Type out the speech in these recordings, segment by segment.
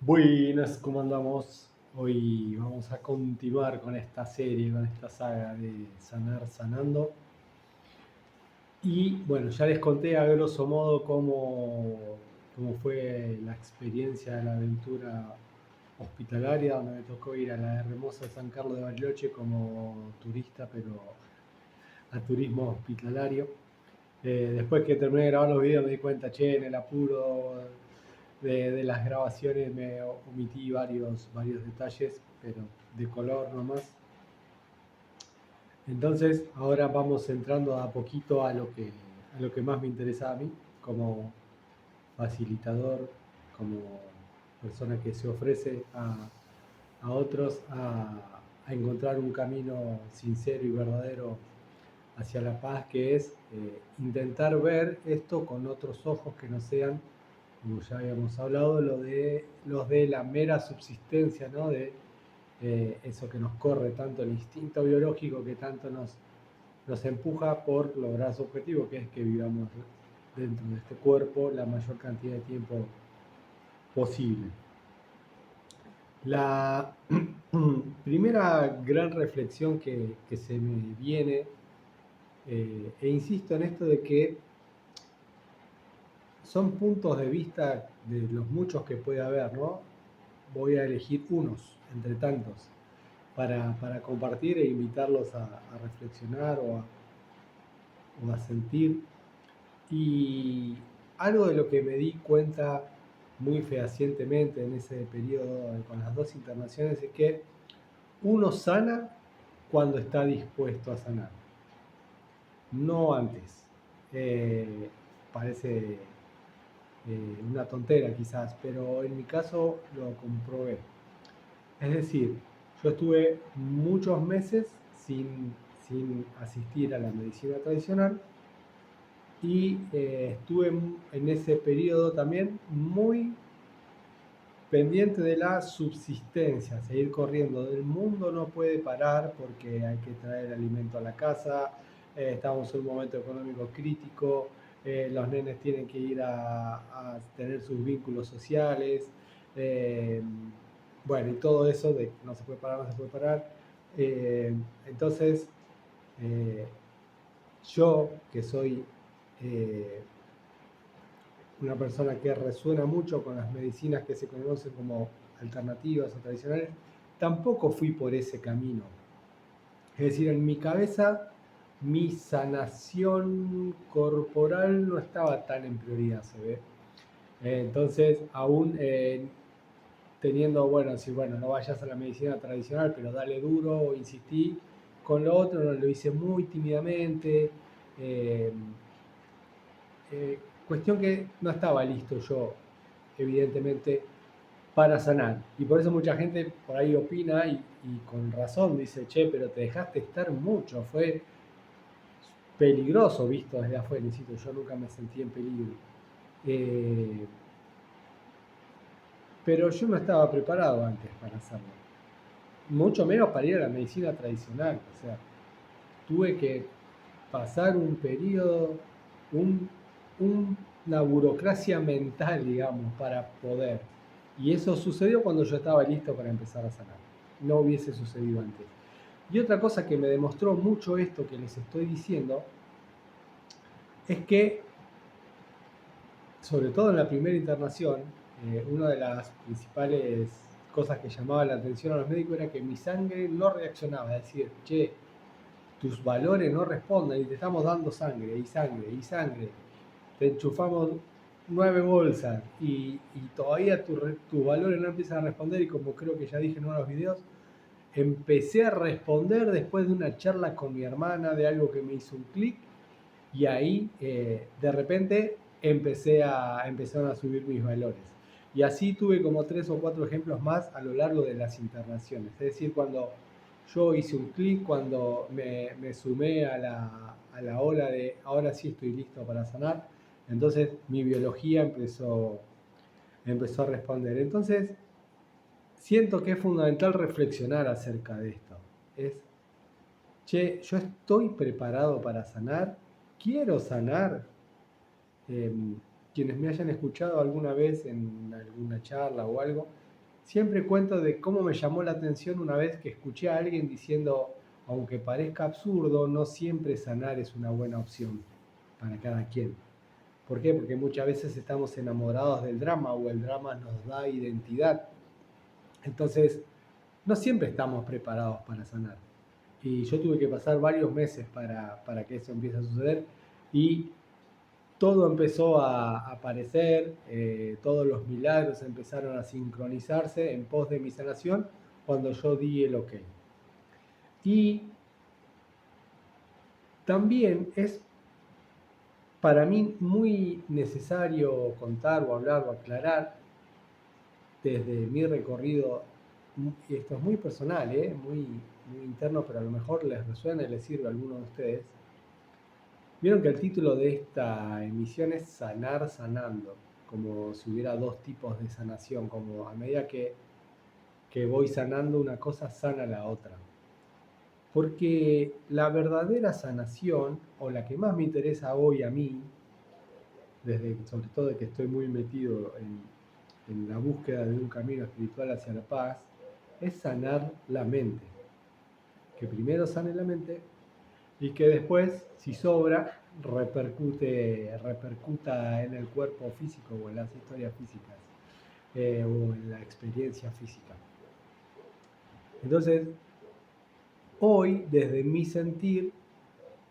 Buenas, ¿cómo andamos? Hoy vamos a continuar con esta serie, con esta saga de Sanar Sanando. Y bueno, ya les conté a grosso modo cómo fue la experiencia de la aventura hospitalaria, donde me tocó ir a la hermosa San Carlos de Bariloche como turista, pero a turismo hospitalario. Después que terminé de grabar los videos me di cuenta, che, en el apuro de las grabaciones me omití varios detalles, pero de color nomás. Entonces ahora vamos entrando a poquito a lo que más me interesa a mí, como facilitador, como persona que se ofrece a otros a encontrar un camino sincero y verdadero hacia la paz, que es intentar ver esto con otros ojos que no sean, como ya habíamos hablado, los de la mera subsistencia, ¿no? De eso que nos corre tanto, el instinto biológico que tanto nos empuja por lograr su objetivo, que es que vivamos dentro de este cuerpo la mayor cantidad de tiempo posible. La primera gran reflexión que se me viene, e insisto en esto de que son puntos de vista de los muchos que puede haber, ¿no? Voy a elegir unos entre tantos para compartir e invitarlos a reflexionar o a sentir. Y algo de lo que me di cuenta muy fehacientemente en ese periodo con las dos internaciones es que uno sana cuando está dispuesto a sanar, no antes. Parece una tontera quizás, pero en mi caso lo comprobé. Es decir, yo estuve muchos meses sin asistir a la medicina tradicional y estuve en ese periodo también muy pendiente de la subsistencia, seguir corriendo. El mundo no puede parar porque hay que traer alimento a la casa, estamos en un momento económico crítico, los nenes tienen que ir a tener sus vínculos sociales, eh, bueno, y todo eso de no se puede parar, no se puede parar. Eh, entonces, eh, yo que soy eh, una persona que resuena mucho con las medicinas que se conocen como alternativas o tradicionales, tampoco fui por ese camino. Es decir, en mi cabeza mi sanación corporal no estaba tan en prioridad, se ve. Entonces, aún teniendo, bueno, si bueno, no vayas a la medicina tradicional, pero dale duro, insistí. Con lo otro lo hice muy tímidamente. Eh, Cuestión que no estaba listo yo, evidentemente, para sanar. Y por eso mucha gente por ahí opina y con razón dice, che, pero te dejaste estar mucho, fue peligroso visto desde afuera, insisto, yo nunca me sentí en peligro. Eh, pero yo no estaba preparado antes para hacerlo, mucho menos para ir a la medicina tradicional. O sea, tuve que pasar un periodo, un, una burocracia mental, digamos, para poder. Y eso sucedió cuando yo estaba listo para empezar a sanar. No hubiese sucedido antes. Y otra cosa que me demostró mucho esto que les estoy diciendo es que, sobre todo en la primera internación, una de las principales cosas que llamaba la atención a los médicos era que mi sangre no reaccionaba. Es decir, che, tus valores no responden y te estamos dando sangre y sangre y sangre. Te enchufamos 9 bolsas y todavía tus valores no empiezan a responder, y como creo que ya dije en uno de los videos, empecé a responder después de una charla con mi hermana de algo que me hizo un clic, y ahí de repente empezaron a subir mis valores. Y así tuve como 3 o 4 ejemplos más a lo largo de las internaciones. Es decir, cuando yo hice un clic, cuando me sumé a la ola de ahora sí estoy listo para sanar, entonces mi biología empezó a responder. Entonces, siento que es fundamental reflexionar acerca de esto. Es, che, yo estoy preparado para sanar, quiero sanar. Eh, Quienes me hayan escuchado alguna vez en alguna charla o algo, siempre cuento de cómo me llamó la atención una vez que escuché a alguien diciendo, aunque parezca absurdo, no siempre sanar es una buena opción para cada quien. ¿Por qué? Porque muchas veces estamos enamorados del drama o el drama nos da identidad. Entonces, no siempre estamos preparados para sanar. Y yo tuve que pasar varios meses para que eso empiece a suceder y todo empezó a aparecer, todos los milagros empezaron a sincronizarse en pos de mi sanación cuando yo di el ok. Y también es para mí muy necesario contar o hablar o aclarar desde mi recorrido, y esto es muy personal, muy interno, pero a lo mejor les resuena y les sirve a alguno de ustedes. Vieron que el título de esta emisión es Sanar Sanando, como si hubiera dos tipos de sanación, como a medida que voy sanando una cosa, sana la otra. Porque la verdadera sanación, o la que más me interesa hoy a mí, sobre todo de que estoy muy metido en la búsqueda de un camino espiritual hacia la paz, es sanar la mente. Que primero sane la mente y que después, si sobra, repercuta en el cuerpo físico o en las historias físicas o en la experiencia física. Entonces, hoy, desde mi sentir,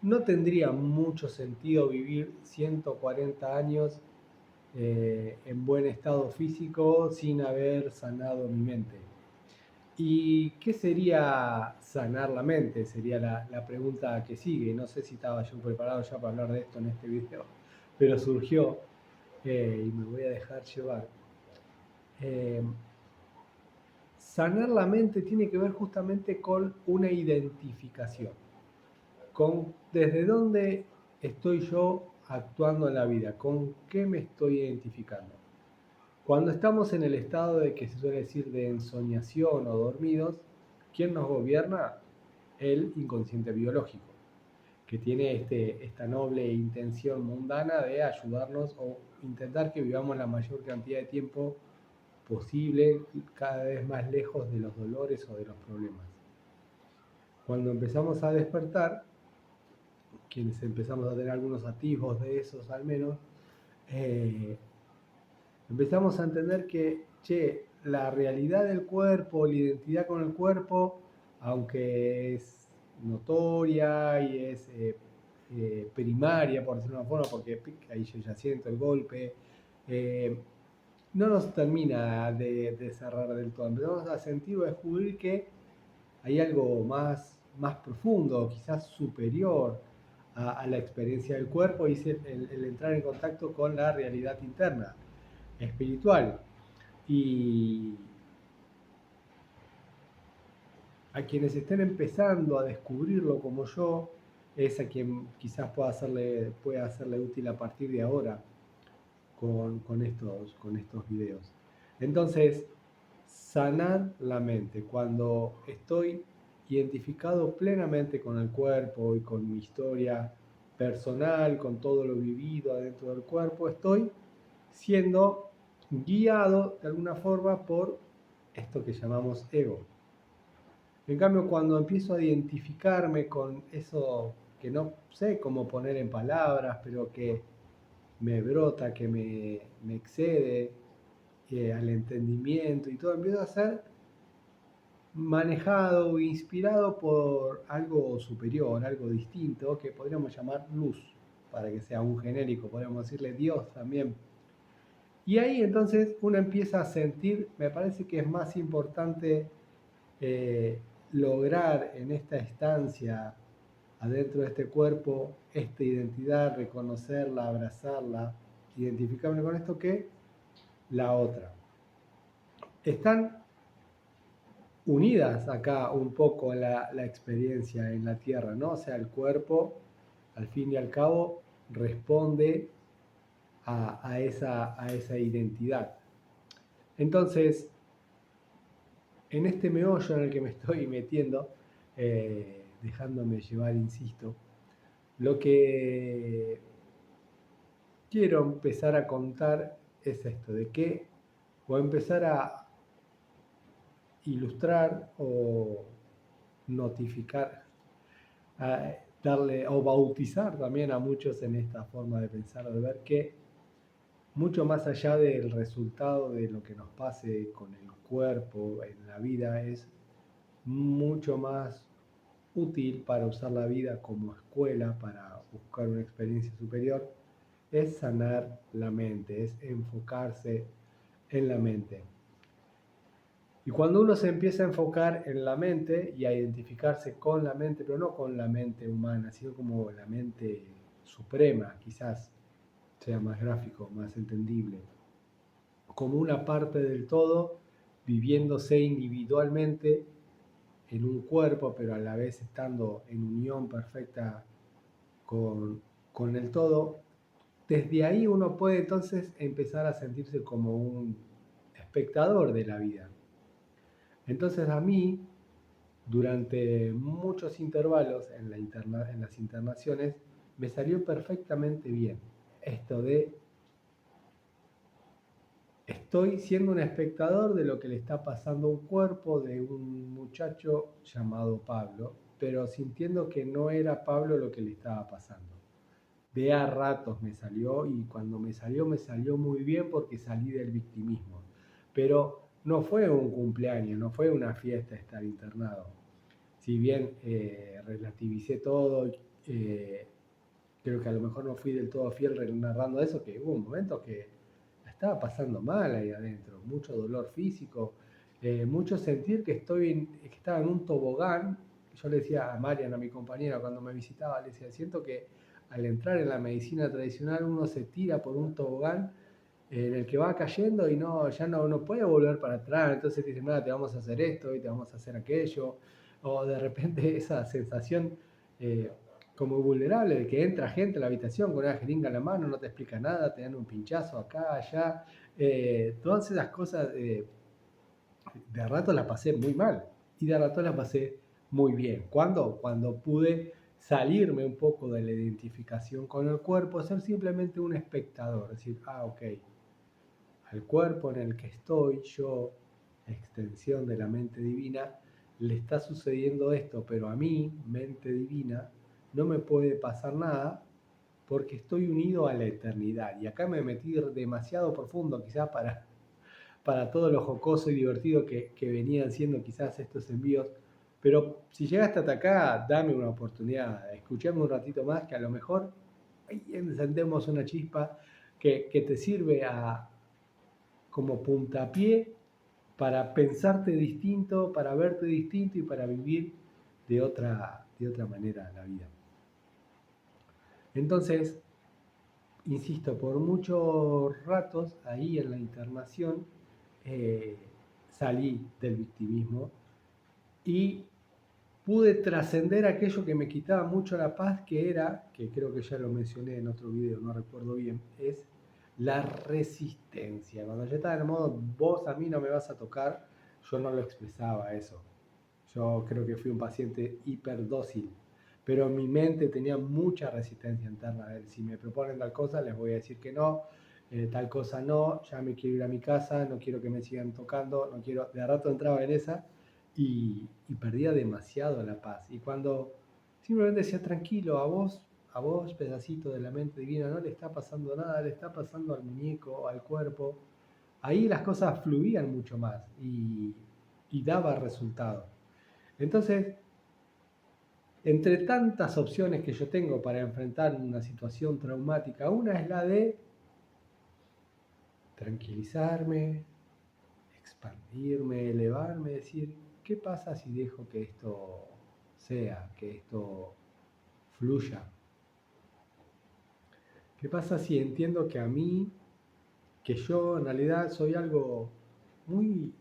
no tendría mucho sentido vivir 140 años en buen estado físico sin haber sanado mi mente. ¿Y qué sería sanar la mente? Sería la pregunta que sigue. No sé si estaba yo preparado ya para hablar de esto en este video, pero surgió y me voy a dejar llevar. Eh, Sanar la mente tiene que ver justamente con una identificación, con desde dónde estoy yo actuando en la vida, con qué me estoy identificando. Cuando estamos en el estado de que se suele decir de ensoñación o dormidos, ¿quién nos gobierna? El inconsciente biológico, que tiene esta noble intención mundana de ayudarnos o intentar que vivamos la mayor cantidad de tiempo posible, cada vez más lejos de los dolores o de los problemas. Cuando empezamos a despertar, quienes empezamos a tener algunos atisbos de esos al menos, empezamos a entender que, la realidad del cuerpo, la identidad con el cuerpo, aunque es notoria y es primaria, por decirlo de una forma, porque ahí yo ya siento el golpe, no nos termina de cerrar del todo. Empezamos a sentir o a descubrir que hay algo más profundo, quizás superior a la experiencia del cuerpo, y es el entrar en contacto con la realidad interna, espiritual. Y a quienes estén empezando a descubrirlo como yo, es a quien quizás pueda hacerle útil a partir de ahora con estos videos. Entonces, sanar la mente. Cuando estoy identificado plenamente con el cuerpo y con mi historia personal, con todo lo vivido adentro del cuerpo, estoy siendo guiado de alguna forma por esto que llamamos ego. En cambio, cuando empiezo a identificarme con eso que no sé cómo poner en palabras, pero que me brota, que me excede al entendimiento y todo, empiezo a ser manejado o inspirado por algo superior, algo distinto, que podríamos llamar luz, para que sea un genérico, podríamos decirle Dios también. Y ahí entonces uno empieza a sentir, me parece que es más importante lograr en esta estancia, adentro de este cuerpo, esta identidad, reconocerla, abrazarla, identificarme con esto, que la otra. Están unidas acá un poco la experiencia en la Tierra, ¿no? O sea, el cuerpo, al fin y al cabo, responde a esa identidad. Entonces, en este meollo en el que me estoy metiendo, dejándome llevar, insisto, lo que quiero empezar a contar es esto, de que voy a empezar ilustrar o notificar, darle o bautizar también a muchos en esta forma de pensar, de ver que mucho más allá del resultado de lo que nos pase con el cuerpo en la vida, es mucho más útil para usar la vida como escuela, para buscar una experiencia superior, es sanar la mente, es enfocarse en la mente. Y cuando uno se empieza a enfocar en la mente y a identificarse con la mente, pero no con la mente humana, sino como la mente suprema, quizás sea más gráfico, más entendible, como una parte del todo, viviéndose individualmente en un cuerpo, pero a la vez estando en unión perfecta con el todo, desde ahí uno puede entonces empezar a sentirse como un espectador de la vida. Entonces a mí, durante muchos intervalos en las internaciones, me salió perfectamente bien esto de estoy siendo un espectador de lo que le está pasando a un cuerpo de un muchacho llamado Pablo, pero sintiendo que no era Pablo lo que le estaba pasando. De a ratos me salió y cuando me salió muy bien porque salí del victimismo. Pero no fue un cumpleaños, no fue una fiesta estar internado. Si bien relativicé todo, creo que a lo mejor no fui del todo fiel narrando eso, que hubo un momento que la estaba pasando mal ahí adentro, mucho dolor físico, mucho sentir que que estaba en un tobogán. Yo le decía a Marian, a mi compañera, cuando me visitaba, le decía, siento que al entrar en la medicina tradicional uno se tira por un tobogán en el que va cayendo y ya no puede volver para atrás, entonces te dicen, nada, te vamos a hacer esto y te vamos a hacer aquello, o de repente esa sensación como vulnerable de que entra gente a la habitación con una jeringa en la mano, no te explica nada, te dan un pinchazo acá, allá, todas esas cosas, de rato las pasé muy mal y de rato las pasé muy bien. ¿Cuándo? Cuando pude salirme un poco de la identificación con el cuerpo, ser simplemente un espectador, decir, ok, al cuerpo en el que estoy, yo, extensión de la mente divina, le está sucediendo esto, pero a mí, mente divina, no me puede pasar nada porque estoy unido a la eternidad. Y acá me metí demasiado profundo, quizás para todo lo jocoso y divertido que venían siendo quizás estos envíos. Pero si llegaste hasta acá, dame una oportunidad, escuchame un ratito más, que a lo mejor ahí encendemos una chispa que te sirve como puntapié para pensarte distinto, para verte distinto y para vivir de otra manera la vida. Entonces, insisto, por muchos ratos ahí en la internación salí del victimismo y pude trascender aquello que me quitaba mucho la paz, que era, que creo que ya lo mencioné en otro video, no recuerdo bien, es la resistencia. Cuando yo estaba en el modo, vos a mí no me vas a tocar, yo no lo expresaba eso. Yo creo que fui un paciente hiperdócil, pero mi mente tenía mucha resistencia interna. A ver, si me proponen tal cosa, les voy a decir que no, tal cosa no, ya me quiero ir a mi casa, no quiero que me sigan tocando, no quiero, de rato entraba en esa y perdía demasiado la paz. Y cuando simplemente decía, tranquilo, a vos, pedacito de la mente divina, no le está pasando nada, le está pasando al muñeco, al cuerpo, ahí las cosas fluían mucho más y daba resultado. Entonces, entre tantas opciones que yo tengo para enfrentar una situación traumática, una es la de tranquilizarme, expandirme, elevarme, decir, ¿qué pasa si dejo que esto sea, que esto fluya? ¿Qué pasa si entiendo que a mí, que yo en realidad soy algo muy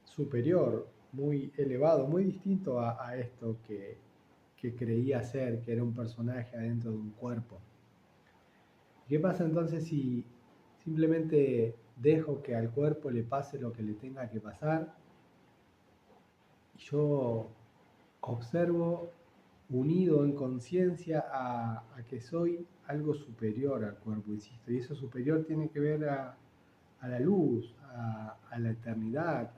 superior, muy elevado, muy distinto a esto que creía ser, que era un personaje adentro de un cuerpo? ¿Qué pasa entonces si simplemente dejo que al cuerpo le pase lo que le tenga que pasar y yo observo unido en conciencia a que soy algo superior al cuerpo, insisto, y eso superior tiene que ver a la luz, a la eternidad,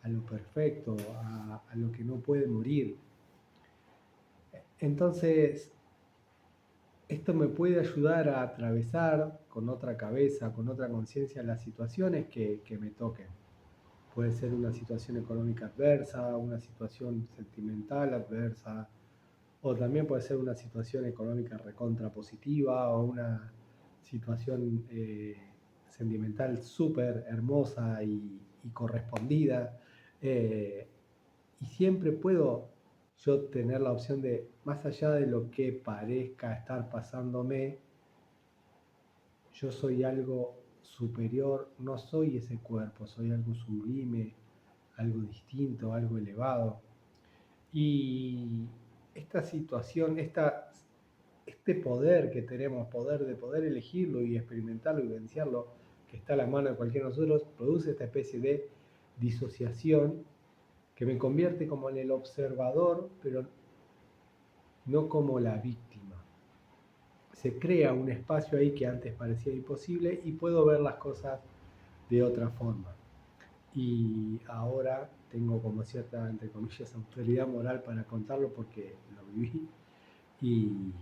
a lo perfecto, a lo que no puede morir. Entonces, esto me puede ayudar a atravesar con otra cabeza, con otra conciencia las situaciones que me toquen. Puede ser una situación económica adversa, una situación sentimental adversa, o también puede ser una situación económica recontra positiva o una situación sentimental súper hermosa y correspondida. Eh, y siempre puedo yo tener la opción de, más allá de lo que parezca estar pasándome, yo soy algo superior, no soy ese cuerpo, soy algo sublime, algo distinto, algo elevado. Y esta situación, este poder que tenemos, poder de poder elegirlo y experimentarlo y vivenciarlo, que está a la mano de cualquiera de nosotros, produce esta especie de disociación que me convierte como en el observador, pero no como la víctima. Se crea un espacio ahí que antes parecía imposible y puedo ver las cosas de otra forma. Y ahora tengo como cierta, entre comillas, autoridad moral para contarlo porque lo viví. Y,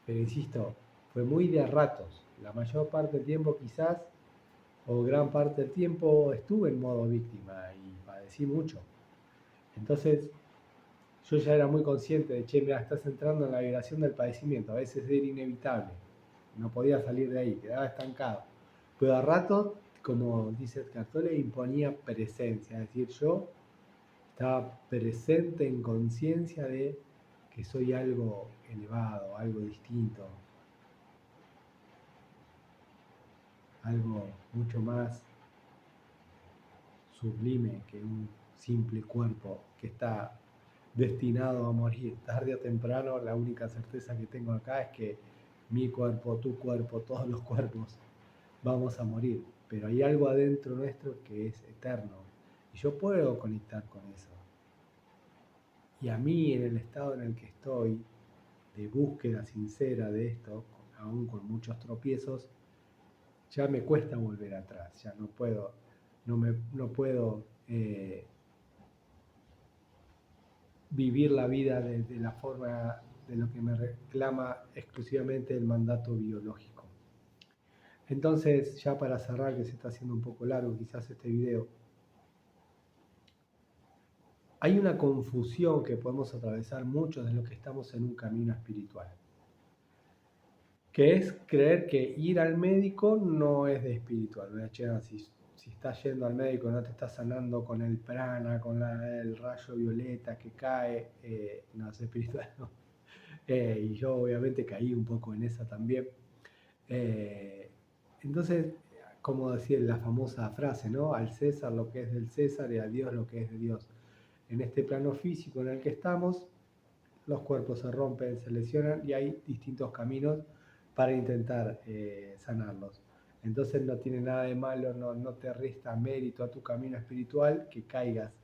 pero insisto, fue muy de a ratos. La mayor parte del tiempo quizás, o gran parte del tiempo, estuve en modo víctima y padecí mucho. Entonces, yo ya era muy consciente de, che, mira, estás entrando en la vibración del padecimiento. A veces era inevitable. No podía salir de ahí, quedaba estancado. Pero a ratos, como dice Eckhart Tolle, imponía presencia. Es decir, yo estaba presente en conciencia de que soy algo elevado, algo distinto, algo mucho más sublime que un simple cuerpo que está destinado a morir. Tarde o temprano, la única certeza que tengo acá es que mi cuerpo, tu cuerpo, todos los cuerpos vamos a morir. Pero hay algo adentro nuestro que es eterno. Y yo puedo conectar con eso. Y a mí, en el estado en el que estoy, de búsqueda sincera de esto, aún con muchos tropiezos, ya me cuesta volver atrás, ya no puedo, no puedo vivir la vida de la forma de lo que me reclama exclusivamente el mandato biológico. Entonces, ya para cerrar, que se está haciendo un poco largo quizás este video, hay una confusión que podemos atravesar muchos de los que estamos en un camino espiritual, que es creer que ir al médico no es de espiritual. ¿No? Che, si estás yendo al médico no te estás sanando con el prana, con el rayo violeta que cae, no es espiritual, ¿no? Y yo obviamente caí un poco en esa también. Entonces, como decía la famosa frase, ¿no? Al César lo que es del César y a Dios lo que es de Dios. En este plano físico en el que estamos, los cuerpos se rompen, se lesionan y hay distintos caminos para intentar sanarlos. Entonces no tiene nada de malo, no te resta mérito a tu camino espiritual que caigas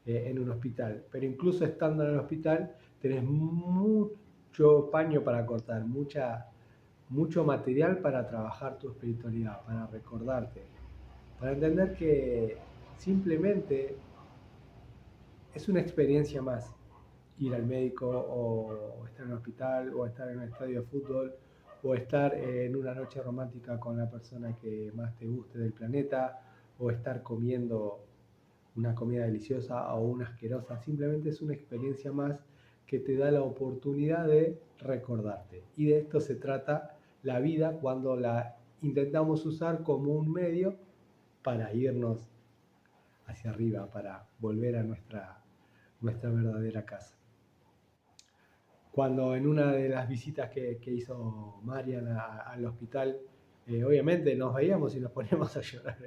en un hospital. Pero incluso estando en el hospital tenés mucho paño para cortar, mucho material para trabajar tu espiritualidad, para recordarte, para entender que simplemente es una experiencia más ir al médico o estar en un hospital o estar en un estadio de fútbol o estar en una noche romántica con la persona que más te guste del planeta o estar comiendo una comida deliciosa o una asquerosa. Simplemente es una experiencia más que te da la oportunidad de recordarte. Y de esto se trata la vida cuando la intentamos usar como un medio para irnos hacia arriba, para volver a nuestra verdadera casa. Cuando en una de las visitas que hizo Marian al hospital, obviamente nos veíamos y nos poníamos a llorar,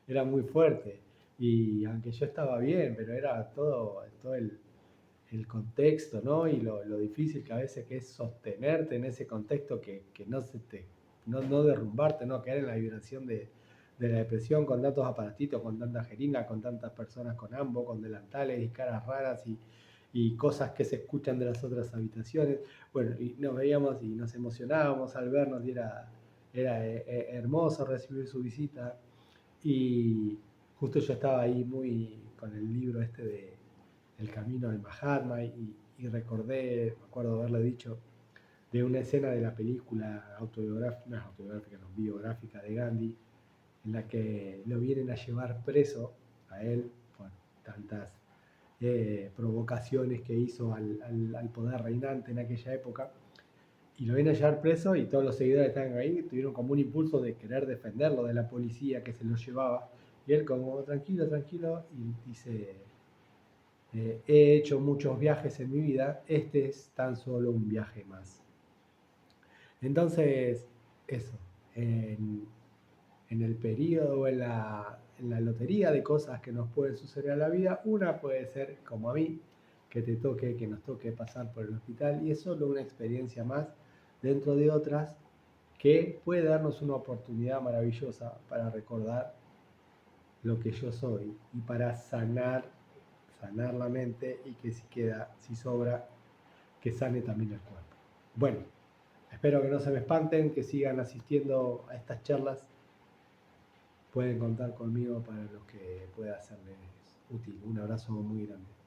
era muy fuerte. Y aunque yo estaba bien, pero era todo el contexto, ¿no? Y lo difícil que a veces que es sostenerte en ese contexto que no derrumbarte, no caer en la vibración de la depresión con tantos aparatitos, con tanta jeringa, con tantas personas con ambos, con delantales y caras raras y cosas que se escuchan de las otras habitaciones. Bueno, y nos veíamos y nos emocionábamos al vernos y era hermoso recibir su visita. Y justo yo estaba ahí muy con el libro este de El Camino del Mahatma y recordé, me acuerdo haberle dicho, de una escena de la película autobiográfica, no es autobiográfica, no, biográfica de Gandhi, en la que lo vienen a llevar preso a él por tantas provocaciones que hizo al poder reinante en aquella época, y lo vienen a llevar preso y todos los seguidores que estaban ahí tuvieron como un impulso de querer defenderlo de la policía que se lo llevaba, y él como tranquilo, tranquilo, y dice, he hecho muchos viajes en mi vida, este es tan solo un viaje más. Entonces, eso, en, en el periodo o en la lotería de cosas que nos pueden suceder en la vida, una puede ser, como a mí, que nos toque pasar por el hospital, y es solo una experiencia más dentro de otras que puede darnos una oportunidad maravillosa para recordar lo que yo soy y para sanar la mente, y que si queda, si sobra, que sane también el cuerpo. Bueno, espero que no se me espanten, que sigan asistiendo a estas charlas. Pueden contar conmigo para lo que pueda serles útil. Un abrazo muy grande.